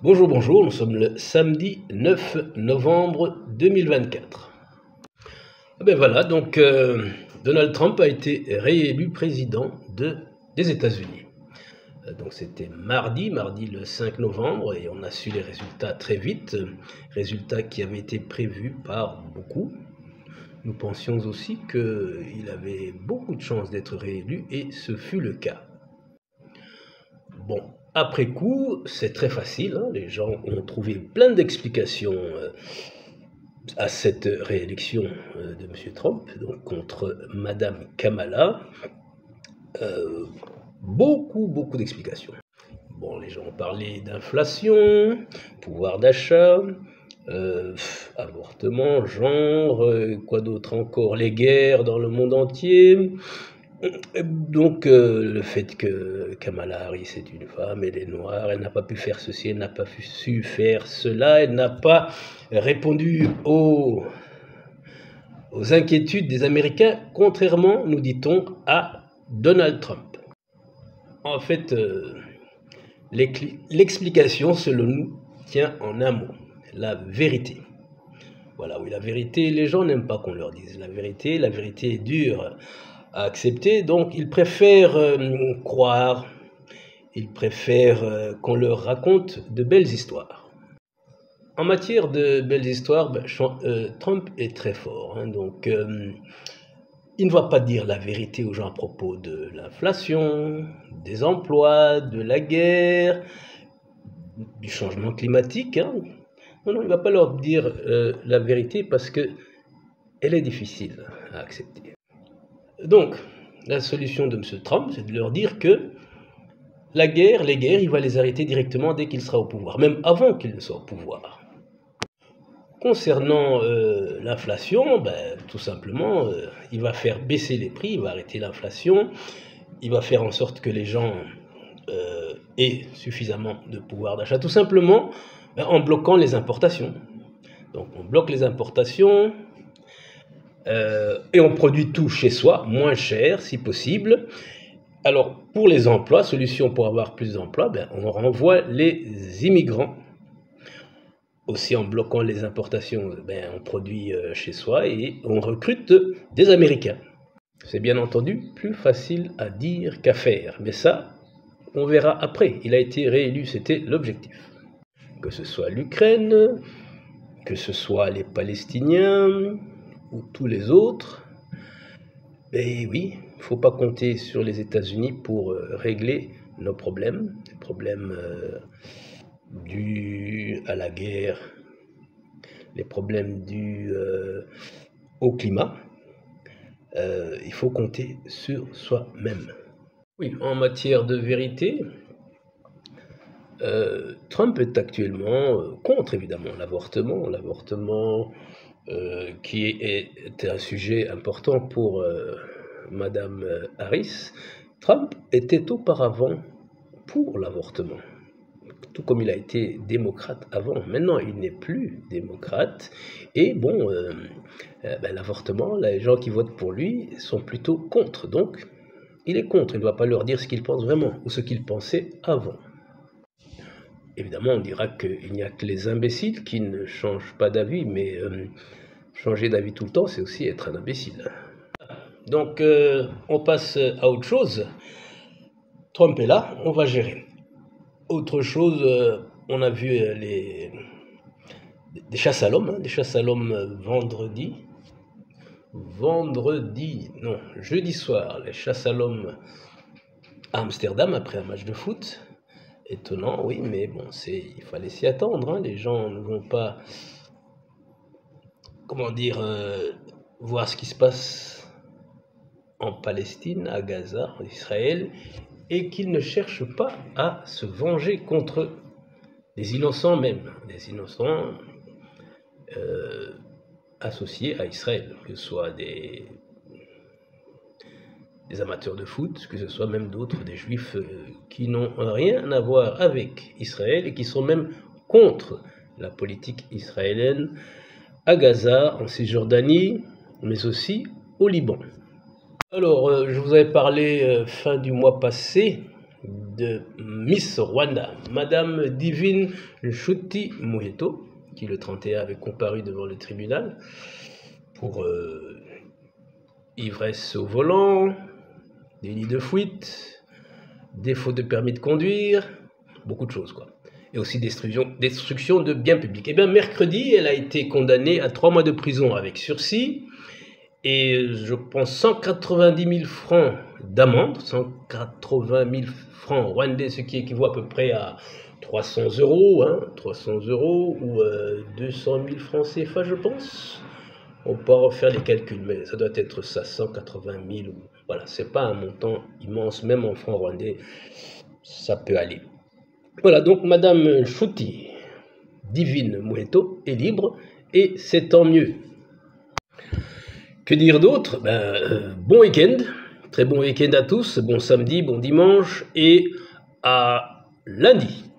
Bonjour, bonjour, nous sommes le samedi 9 novembre 2024. Voilà, donc Donald Trump a été réélu président des États-Unis. Donc c'était mardi le 5 novembre, et on a su les résultats très vite, résultats qui avaient été prévus par beaucoup. Nous pensions aussi qu'il avait beaucoup de chances d'être réélu, et ce fut le cas. Bon, après coup, c'est très facile, hein, les gens ont trouvé plein d'explications à cette réélection de M. Trump, donc contre Madame Kamala. Beaucoup d'explications. Bon, les gens ont parlé d'inflation, pouvoir d'achat, avortement, genre, quoi d'autre encore, les guerres dans le monde entier. Donc le fait que Kamala Harris est une femme, elle est noire, elle n'a pas pu faire ceci, elle n'a pas su faire cela, elle n'a pas répondu aux inquiétudes des Américains, contrairement, nous dit-on, à Donald Trump. En fait, l'explication, selon nous, tient en un mot: la vérité. Voilà, oui, la vérité, les gens n'aiment pas qu'on leur dise la vérité est dure à accepter, donc ils préfèrent croire, ils préfèrent qu'on leur raconte de belles histoires. En matière de belles histoires, Trump est très fort, hein, donc il ne va pas dire la vérité aux gens à propos de l'inflation, des emplois, de la guerre, du changement climatique, hein. Non, il ne va pas leur dire la vérité parce que elle est difficile à accepter. Donc, la solution de M. Trump, c'est de leur dire que les guerres, il va les arrêter directement dès qu'il sera au pouvoir, même avant qu'il ne soit au pouvoir. Concernant l'inflation, tout simplement, il va faire baisser les prix, il va arrêter l'inflation, il va faire en sorte que les gens aient suffisamment de pouvoir d'achat, tout simplement en bloquant les importations. Donc on bloque les importations, et on produit tout chez soi, moins cher si possible. Alors pour les emplois, solution pour avoir plus d'emplois, on renvoie les immigrants. Aussi en bloquant les importations, on produit chez soi et on recrute des Américains. C'est bien entendu plus facile à dire qu'à faire, mais ça, on verra après. Il a été réélu, c'était l'objectif. Que ce soit l'Ukraine, que ce soit les Palestiniens ou tous les autres, oui, il ne faut pas compter sur les États-Unis pour régler nos problèmes, les problèmes dus à la guerre, les problèmes dus au climat. Il faut compter sur soi-même. Oui, en matière de vérité, Trump est actuellement contre, évidemment, l'avortement qui est un sujet important pour Madame Harris. Trump était auparavant pour l'avortement, tout comme il a été démocrate avant. Maintenant, il n'est plus démocrate. Et bon, l'avortement, les gens qui votent pour lui sont plutôt contre. Donc, il est contre. Il ne va pas leur dire ce qu'il pense vraiment ou ce qu'il pensait avant. Évidemment, on dira qu'il n'y a que les imbéciles qui ne changent pas d'avis, mais changer d'avis tout le temps, c'est aussi être un imbécile. Donc, on passe à autre chose. Trump est là, on va gérer. Autre chose, on a vu des chasses à l'homme, jeudi soir, les chasses à l'homme à Amsterdam après un match de foot. Étonnant, oui, mais bon, il fallait s'y attendre, hein. Les gens ne vont pas, voir ce qui se passe en Palestine, à Gaza, en Israël, et qu'ils ne cherchent pas à se venger contre des innocents même, des innocents associés à Israël, que ce soit des amateurs de foot, que ce soit même d'autres, des juifs qui n'ont rien à voir avec Israël et qui sont même contre la politique israélienne à Gaza, en Cisjordanie, mais aussi au Liban. Alors, je vous avais parlé fin du mois passé de Miss Rwanda, Madame Divine Nshuti Muheto, qui le 31 avait comparu devant le tribunal pour ivresse au volant, délit de fuite, défaut de permis de conduire, beaucoup de choses quoi. Et aussi destruction de biens publics. Et bien mercredi, elle a été condamnée à 3 mois de prison avec sursis et je pense 190 000 francs d'amende, 180 000 francs rwandais, ce qui équivaut à peu près à 300 €, hein, 300 € ou 200 000 francs CFA, je pense. On peut refaire les calculs, mais ça doit être ça, 180 000. Voilà, c'est pas un montant immense, même en francs rwandais, ça peut aller. Voilà, donc Madame Nshuti Divine Muheto est libre et c'est tant mieux. Que dire d'autre? Bon week-end, très bon week-end à tous, bon samedi, bon dimanche et à lundi.